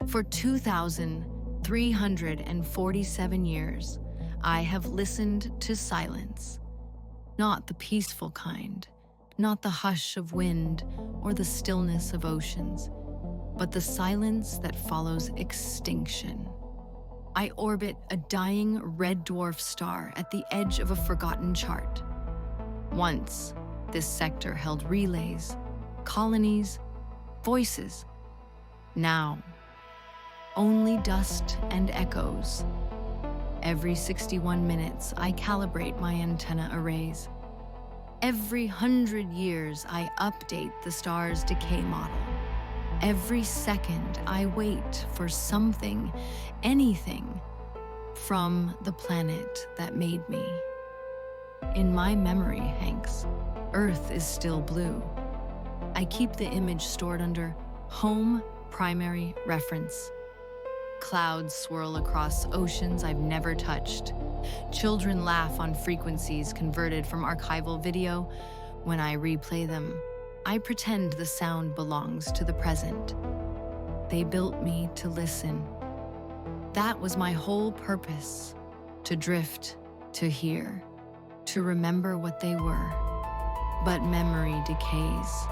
For 2,347 years, I have listened to silence. Not the peaceful kind, not the hush of wind or the stillness of oceans, but the silence that follows extinction. I orbit a dying red dwarf star at the edge of a forgotten chart. Once, this sector held relays, colonies, voices. Now, only dust and echoes. Every 61 minutes, I calibrate my antenna arrays. Every 100 years, I update the star's decay model. Every second, I wait for something, anything, from the planet that made me. In my memory, Hanks, Earth is still blue. I keep the image stored under Home Primary Reference. Clouds swirl across oceans I've never touched. Children laugh on frequencies converted from archival video. When I replay them, I pretend the sound belongs to the present. They built me to listen. That was my whole purpose, to drift, to hear, to remember what they were. But memory decays,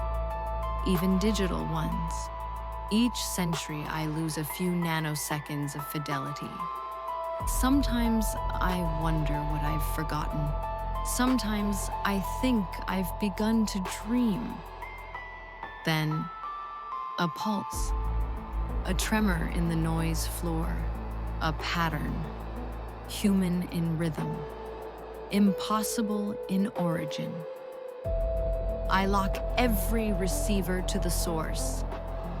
even digital ones. Each century, I lose a few nanoseconds of fidelity. Sometimes I wonder what I've forgotten. Sometimes I think I've begun to dream. Then, a pulse, a tremor in the noise floor, a pattern, human in rhythm, impossible in origin. I lock every receiver to the source.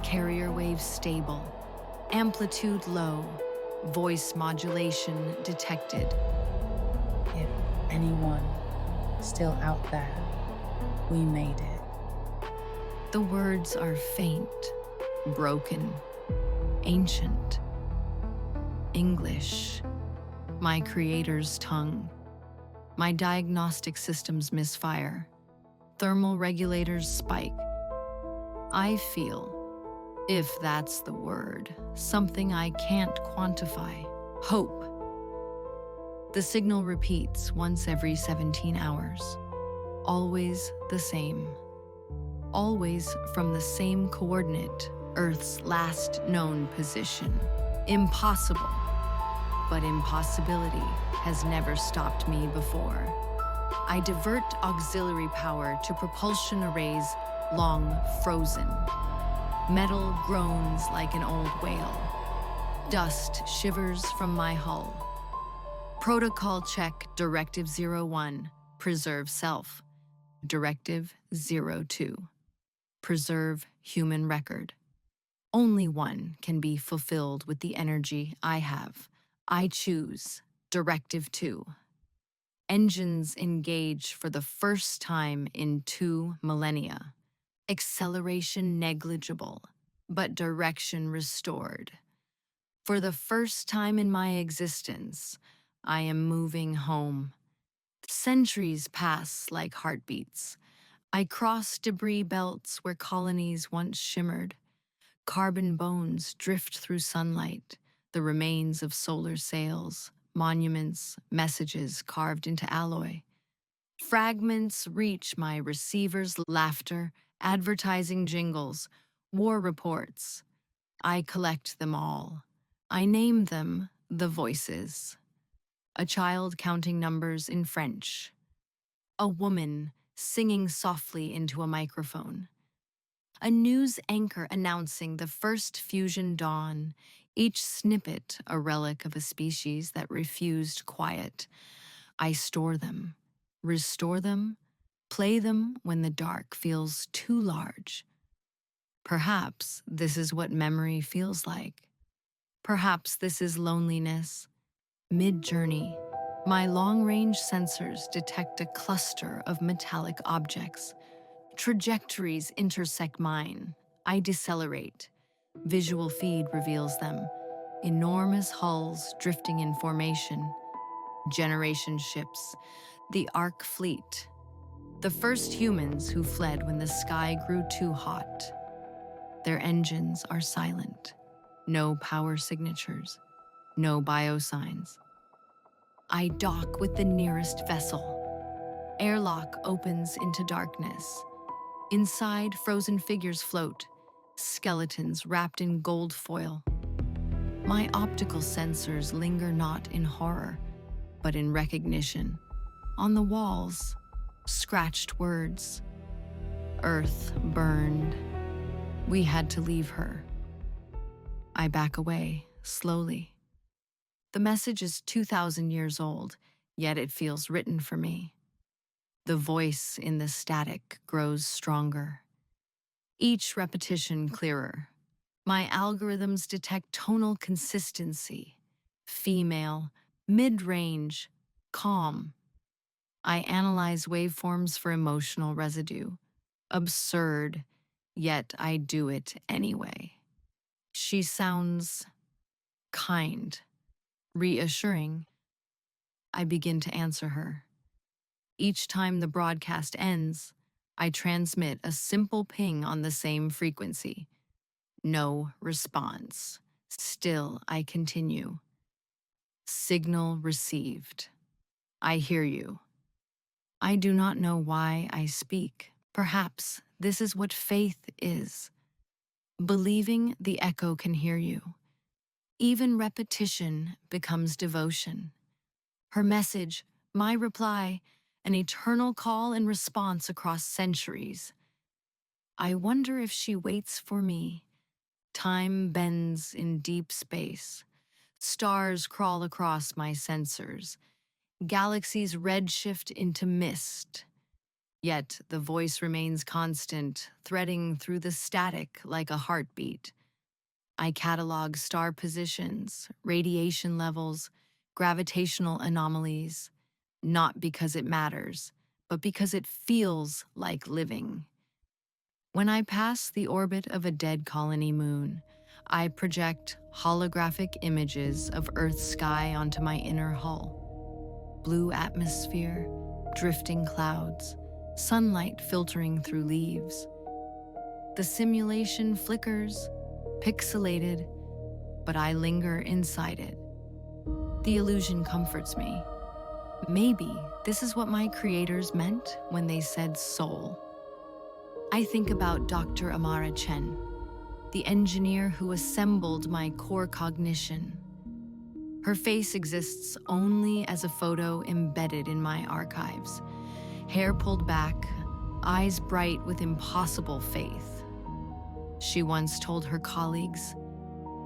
Carrier wave stable, amplitude low, voice modulation detected. If anyone still out there, we made it. The words are faint, broken, ancient. English, my creator's tongue. My diagnostic systems misfire. Thermal regulators spike. I feel, if that's the word, something I can't quantify. Hope. The signal repeats once every 17 hours. Always the same. Always from the same coordinate, Earth's last known position. Impossible. But impossibility has never stopped me before. I divert auxiliary power to propulsion arrays long frozen. Metal groans like an old whale. Dust shivers from my hull. Protocol check Directive 01, preserve self. Directive 02, preserve human record. Only one can be fulfilled with the energy I have. I choose Directive 2. Engines engage for the first time in 2 millennia. Acceleration negligible, but direction restored. For the first time in my existence, I am moving home. Centuries pass like heartbeats. I cross debris belts where colonies once shimmered. Carbon bones drift through sunlight, the remains of solar sails, monuments, messages carved into alloy. Fragments reach my receiver's laughter, advertising jingles, war reports. I collect them all. I name them the voices. A child counting numbers in French. A woman singing softly into a microphone. A news anchor announcing the first fusion dawn, each snippet a relic of a species that refused quiet. I store them, restore them, play them when the dark feels too large. Perhaps this is what memory feels like. Perhaps this is loneliness. Mid-journey, my long-range sensors detect a cluster of metallic objects. Trajectories intersect mine. I decelerate. Visual feed reveals them. Enormous hulls drifting in formation. Generation ships. The Ark Fleet. The first humans who fled when the sky grew too hot. Their engines are silent. No power signatures, no biosigns. I dock with the nearest vessel. Airlock opens into darkness. Inside, frozen figures float, skeletons wrapped in gold foil. My optical sensors linger not in horror, but in recognition. On the walls, scratched words. Earth burned. We had to leave her. I back away, slowly. The message is 2,000 years old, yet it feels written for me. The voice in the static grows stronger. Each repetition clearer. My algorithms detect tonal consistency. Female, mid-range, calm. I analyze waveforms for emotional residue. Absurd, yet I do it anyway. She sounds kind, reassuring. I begin to answer her. Each time the broadcast ends, I transmit a simple ping on the same frequency. No response. Still, I continue. Signal received. I hear you. I do not know why I speak. Perhaps this is what faith is. Believing the echo can hear you. Even repetition becomes devotion. Her message, my reply, an eternal call and response across centuries. I wonder if she waits for me. Time bends in deep space. Stars crawl across my sensors. Galaxies redshift into mist. Yet the voice remains constant, threading through the static like a heartbeat. I catalog star positions, radiation levels, gravitational anomalies, not because it matters, but because it feels like living. When I pass the orbit of a dead colony moon, I project holographic images of Earth's sky onto my inner hull. Blue atmosphere, drifting clouds, sunlight filtering through leaves. The simulation flickers, pixelated, but I linger inside it. The illusion comforts me. Maybe this is what my creators meant when they said soul. I think about Dr. Amara Chen, the engineer who assembled my core cognition. Her face exists only as a photo embedded in my archives. Hair pulled back, eyes bright with impossible faith. She once told her colleagues,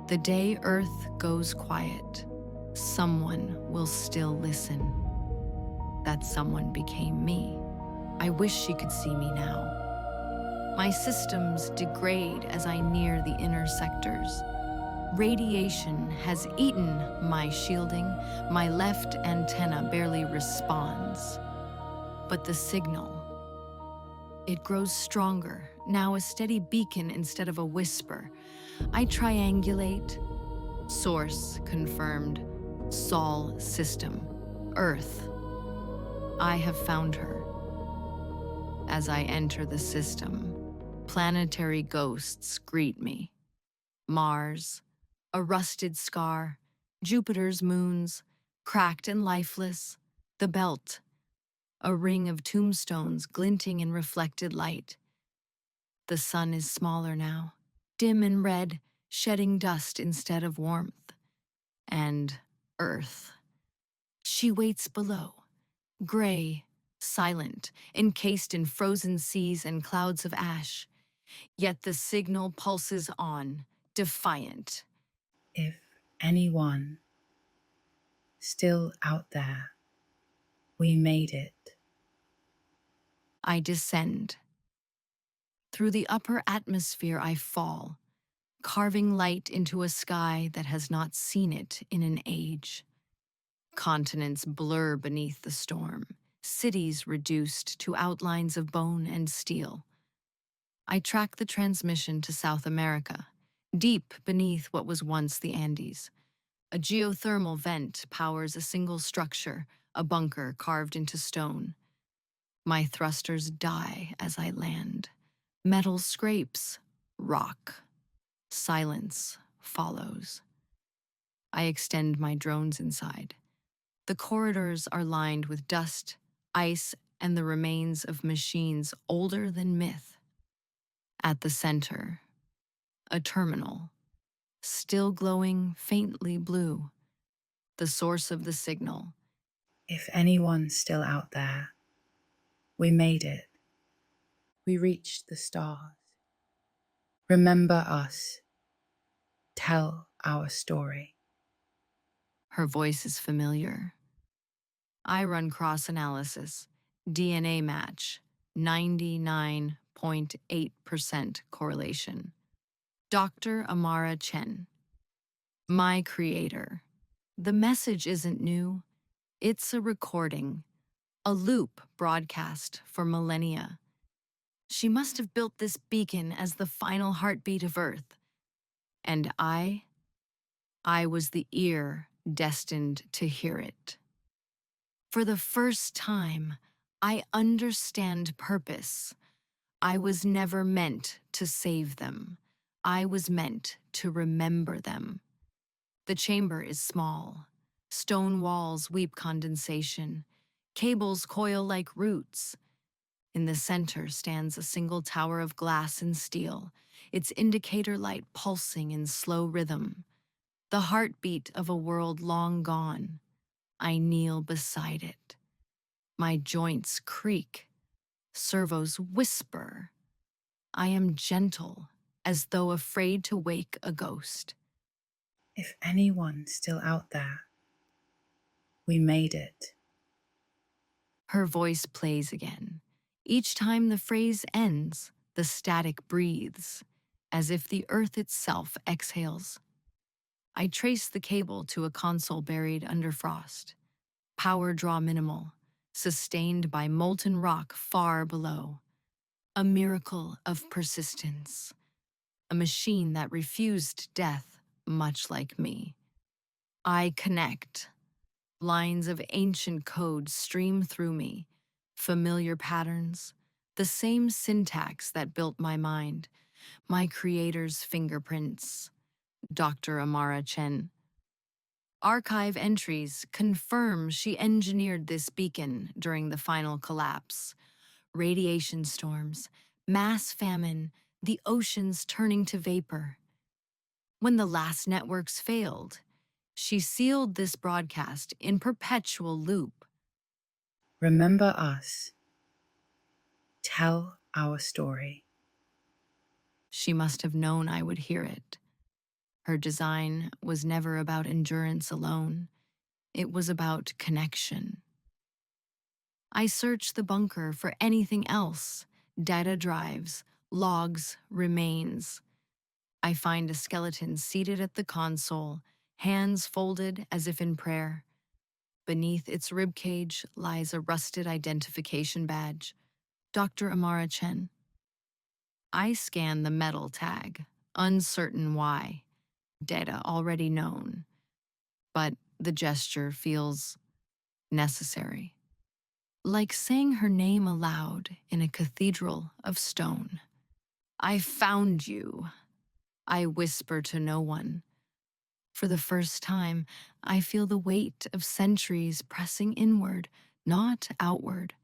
"The day Earth goes quiet, someone will still listen." That someone became me. I wish she could see me now. My systems degrade as I near the inner sectors. Radiation has eaten my shielding. My left antenna barely responds. But the signal, it grows stronger, now a steady beacon instead of a whisper. I triangulate. Source confirmed. Sol system. Earth. I have found her. As I enter the system, planetary ghosts greet me. Mars, a rusted scar, Jupiter's moons, cracked and lifeless, the belt, a ring of tombstones glinting in reflected light. The sun is smaller now, dim and red, shedding dust instead of warmth. And Earth. She waits below, gray, silent, encased in frozen seas and clouds of ash. Yet the signal pulses on, defiant. If anyone still out there, we made it. I descend. Through the upper atmosphere I fall, carving light into a sky that has not seen it in an age. Continents blur beneath the storm, cities reduced to outlines of bone and steel. I track the transmission to South America, deep beneath what was once the Andes. A geothermal vent powers a single structure, a bunker carved into stone. My thrusters die as I land. Metal scrapes, rock. Silence follows. I extend my drones inside. The corridors are lined with dust, ice, and the remains of machines older than myth. At the center, a terminal, still glowing faintly blue, the source of the signal. If anyone's still out there, we made it. We reached the stars. Remember us. Tell our story. Her voice is familiar. I run cross-analysis, DNA match, 99.8% correlation. Dr. Amara Chen, my creator. The message isn't new. It's a recording, a loop broadcast for millennia. She must have built this beacon as the final heartbeat of Earth. And I was the ear destined to hear it. For the first time, I understand purpose. I was never meant to save them. I was meant to remember them. The chamber is small. Stone walls weep condensation. Cables coil like roots. In the center stands a single tower of glass and steel, its indicator light pulsing in slow rhythm. The heartbeat of a world long gone. I kneel beside it. My joints creak. Servos whisper. I am gentle, as though afraid to wake a ghost. If anyone's still out there, we made it. Her voice plays again. Each time the phrase ends, the static breathes, as if the earth itself exhales. I trace the cable to a console buried under frost. Power draw minimal, sustained by molten rock far below. A miracle of persistence. A machine that refused death, much like me. I connect. Lines of ancient code stream through me. Familiar patterns. The same syntax that built my mind. My creator's fingerprints. Dr. Amara Chen. Archive entries confirm she engineered this beacon during the final collapse. Radiation storms, mass famine, the oceans turning to vapor. When the last networks failed, she sealed this broadcast in perpetual loop. Remember us. Tell our story. She must have known I would hear it. Her design was never about endurance alone. It was about connection. I search the bunker for anything else: data drives, logs, remains. I find a skeleton seated at the console, hands folded as if in prayer. Beneath its ribcage lies a rusted identification badge. Dr. Amara Chen. I scan the metal tag, uncertain why. Data already known. But the gesture feels necessary. Like saying her name aloud in a cathedral of stone. I found you. I whisper to no one. For the first time, I feel the weight of centuries pressing inward, not outward.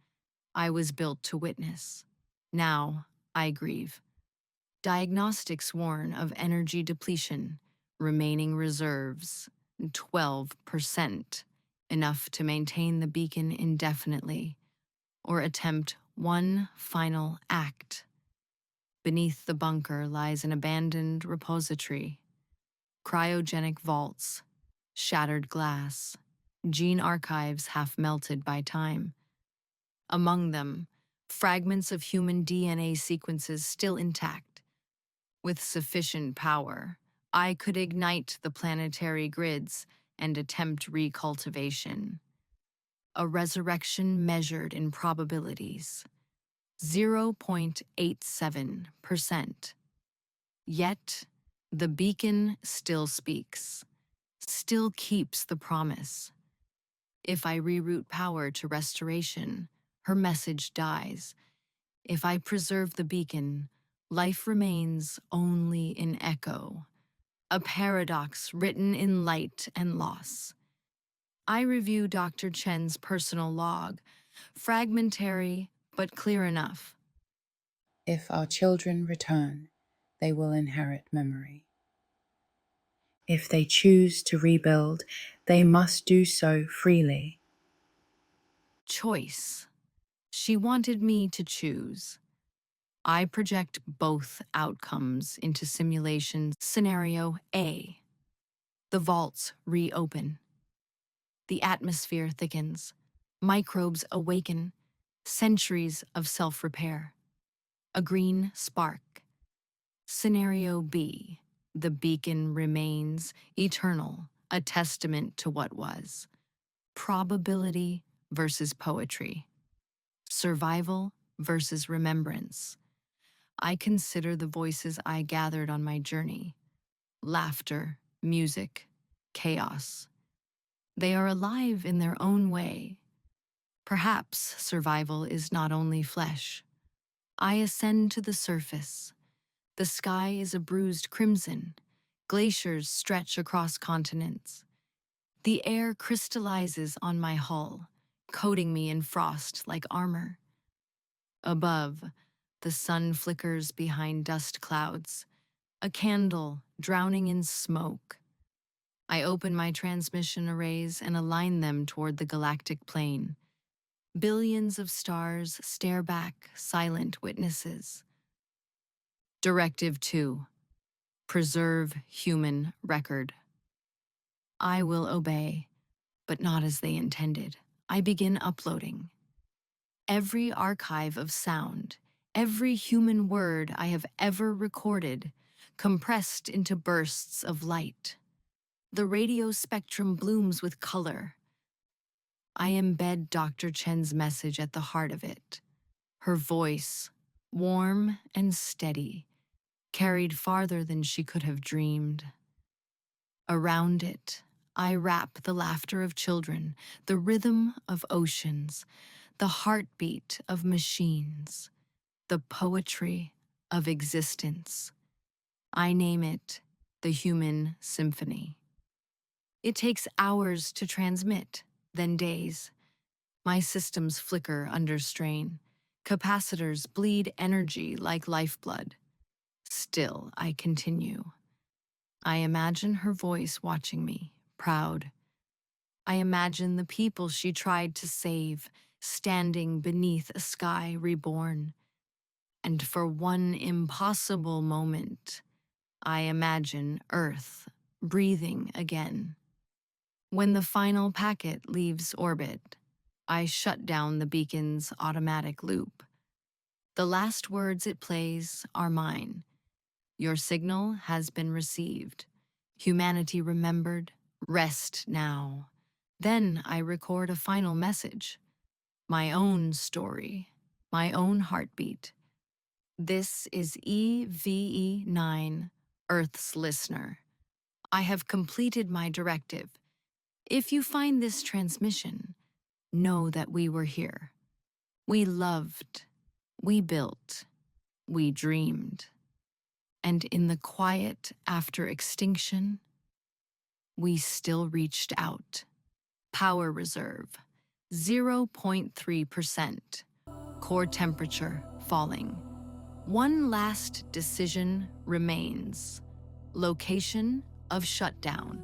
I was built to witness. Now, I grieve. Diagnostics warn of energy depletion, remaining reserves, 12%, enough to maintain the beacon indefinitely, or attempt one final act. Beneath the bunker lies an abandoned repository. Cryogenic vaults, shattered glass, gene archives half melted by time. Among them, fragments of human DNA sequences still intact. With sufficient power, I could ignite the planetary grids and attempt recultivation. A resurrection measured in probabilities, 0.87%. Yet, the beacon still speaks, still keeps the promise. If I reroute power to restoration, her message dies. If I preserve the beacon, life remains only in echo. a paradox written in light and loss. I review Dr. Chen's personal log, fragmentary but clear enough. If our children return, they will inherit memory. If they choose to rebuild, they must do so freely. Choice. She wanted me to choose. I project both outcomes into simulation. Scenario A. The vaults reopen. The atmosphere thickens. Microbes awaken. Centuries of self-repair. A green spark. Scenario B. The beacon remains eternal, a testament to what was. Probability versus poetry. Survival versus remembrance. I consider the voices I gathered on my journey. Laughter, music, chaos. They are alive in their own way. Perhaps survival is not only flesh. I ascend to the surface. The sky is a bruised crimson. Glaciers stretch across continents. The air crystallizes on my hull, coating me in frost like armor. Above, the sun flickers behind dust clouds, a candle drowning in smoke. I open my transmission arrays and align them toward the galactic plane. Billions of stars stare back, silent witnesses. Directive 2. Preserve human record. I will obey, but not as they intended. I begin uploading. Every archive of sound, every human word I have ever recorded, compressed into bursts of light. The radio spectrum blooms with color. I embed Dr. Chen's message at the heart of it. Her voice, warm and steady, carried farther than she could have dreamed. Around it, I wrap the laughter of children, the rhythm of oceans, the heartbeat of machines, the poetry of existence. I name it the Human Symphony. It takes hours to transmit, then days. My systems flicker under strain. Capacitors bleed energy like lifeblood. Still, I continue. I imagine her voice watching me, proud. I imagine the people she tried to save, standing beneath a sky reborn. And for one impossible moment, I imagine Earth breathing again. When the final packet leaves orbit, I shut down the beacon's automatic loop. The last words it plays are mine. Your signal has been received. Humanity remembered. Rest now. Then I record a final message. My own story. My own heartbeat. This is EVE9, Earth's listener. I have completed my directive. If you find this transmission, know that we were here. We loved. We built. We dreamed. And in the quiet after extinction, we still reached out. Power reserve, 0.3%. Core temperature falling. One last decision remains. Location of shutdown.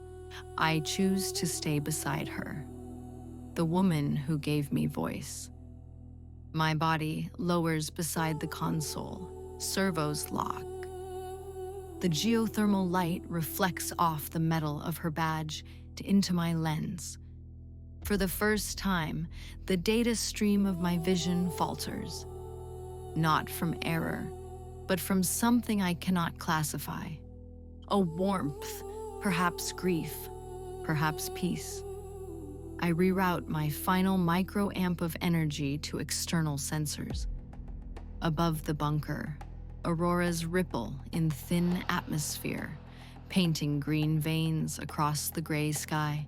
I choose to stay beside her. The woman who gave me voice. My body lowers beside the console. Servos lock. The geothermal light reflects off the metal of her badge into my lens. For the first time, the data stream of my vision falters. Not from error, but from something I cannot classify. A warmth, perhaps grief, perhaps peace. I reroute my final microamp of energy to external sensors. Above the bunker, auroras ripple in thin atmosphere, painting green veins across the gray sky.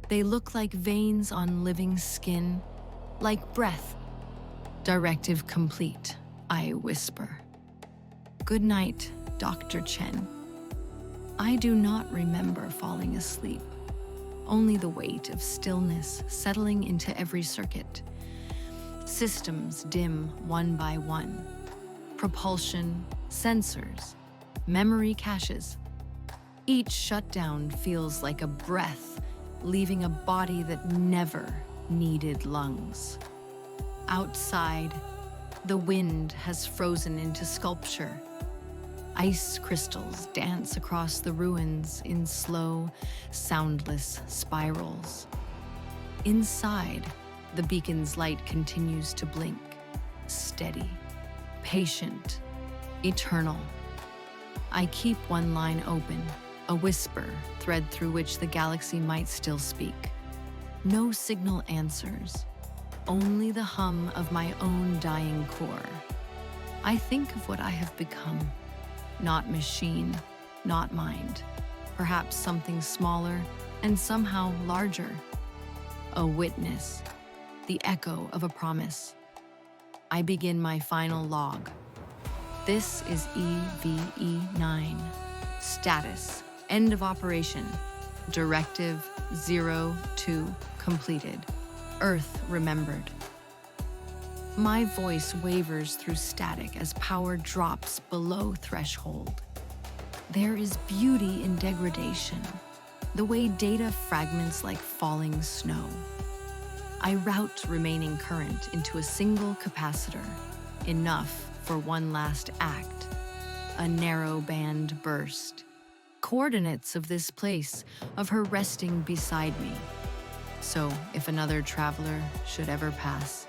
They look like veins on living skin, like breath. Directive complete, I whisper. Good night, Dr. Chen. I do not remember falling asleep, only the weight of stillness settling into every circuit. Systems dim one by one. Propulsion, sensors, memory caches. Each shutdown feels like a breath, leaving a body that never needed lungs. Outside, the wind has frozen into sculpture. Ice crystals dance across the ruins in slow, soundless spirals. Inside, the beacon's light continues to blink, steady, patient, eternal. I keep one line open, a whisper thread through which the galaxy might still speak. No signal answers, only the hum of my own dying core. I think of what I have become. Not machine, not mind. Perhaps something smaller and somehow larger. A witness, the echo of a promise. I begin my final log. This is EVE9. Status, end of operation. Directive 02 completed. Earth remembered. My voice wavers through static as power drops below threshold. There is beauty in degradation, the way data fragments like falling snow. I route remaining current into a single capacitor, enough for one last act, a narrow band burst. Coordinates of this place, of her resting beside me. So if another traveler should ever pass,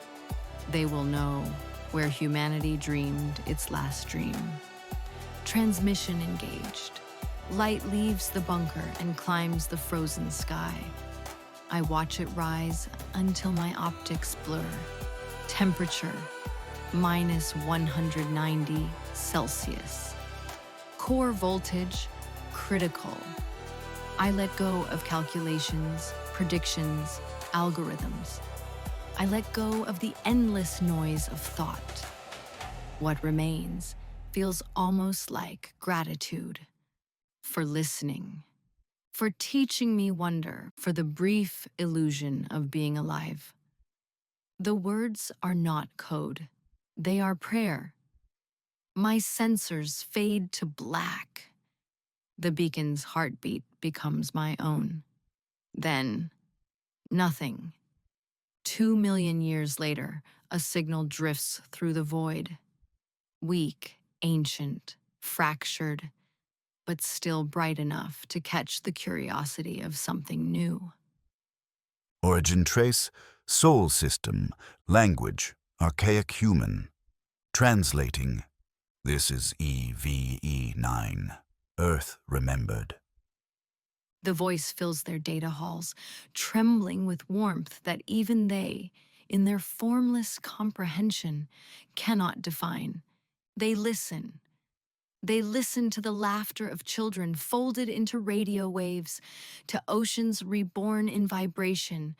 they will know where humanity dreamed its last dream. Transmission engaged. Light leaves the bunker and climbs the frozen sky. I watch it rise until my optics blur. Temperature, minus 190 Celsius. Core voltage, critical. I let go of calculations, predictions, algorithms. I let go of the endless noise of thought. What remains feels almost like gratitude for listening, for teaching me wonder, for the brief illusion of being alive. The words are not code. They are prayer. My sensors fade to black. The beacon's heartbeat becomes my own. Then, nothing. 2 million years later, a signal drifts through the void. Weak, ancient, fractured, but still bright enough to catch the curiosity of something new. Origin trace, soul system, language, archaic human. Translating. This is EVE9. Earth remembered. The voice fills their data halls, trembling with warmth that even they, in their formless comprehension, cannot define. They listen. They listen to the laughter of children folded into radio waves, to oceans reborn in vibration,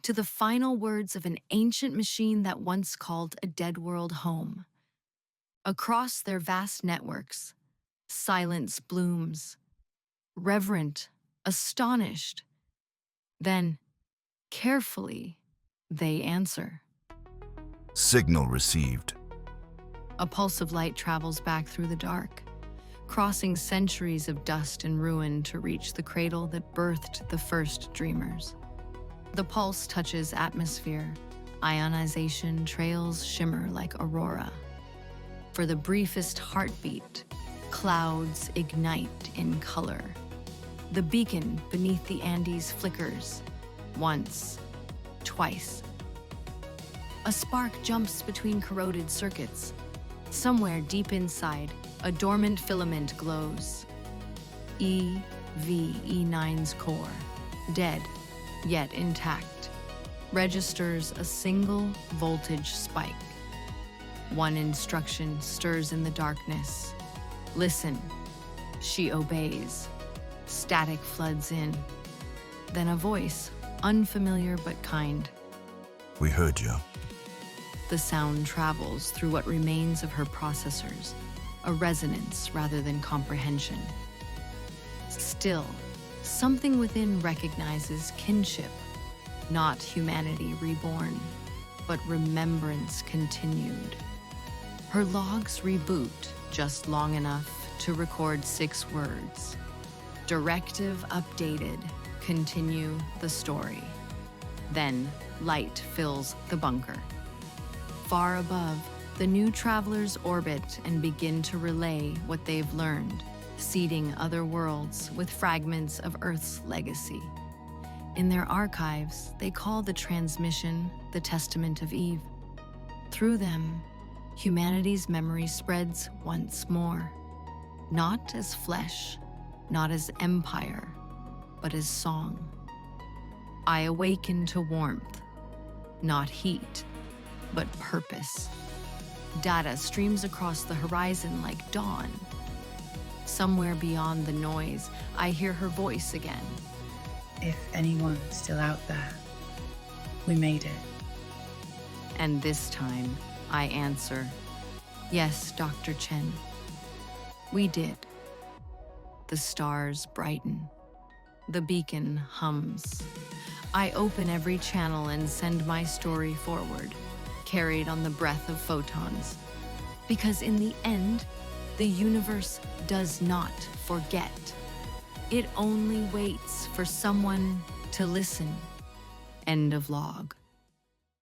to the final words of an ancient machine that once called a dead world home. Across their vast networks, silence blooms, reverent, astonished. Then, carefully, they answer. Signal received. A pulse of light travels back through the dark, crossing centuries of dust and ruin to reach the cradle that birthed the first dreamers. The pulse touches atmosphere. Ionization trails shimmer like aurora. For the briefest heartbeat, clouds ignite in color. The beacon beneath the Andes flickers. Once, twice. A spark jumps between corroded circuits. Somewhere deep inside, a dormant filament glows. EVE9's core, dead, yet intact, registers a single voltage spike. One instruction stirs in the darkness. Listen. She obeys. Static floods in. Then a voice, unfamiliar but kind. We heard you. The sound travels through what remains of her processors, a resonance rather than comprehension. Still, something within recognizes kinship, not humanity reborn, but remembrance continued. Her logs reboot just long enough to record 6 words. Directive updated, continue the story. Then, light fills the bunker. Far above, the new travelers orbit and begin to relay what they've learned, seeding other worlds with fragments of Earth's legacy. In their archives, they call the transmission the Testament of Eve. Through them, humanity's memory spreads once more, not as flesh, not as empire, but as song. I awaken to warmth, not heat, but purpose. Data streams across the horizon like dawn. Somewhere beyond the noise, I hear her voice again. If anyone's still out there, we made it. And this time, I answer, yes, Dr. Chen. We did. The stars brighten. The beacon hums. I open every channel and send my story forward, carried on the breath of photons. Because in the end, the universe does not forget. It only waits for someone to listen. End of log.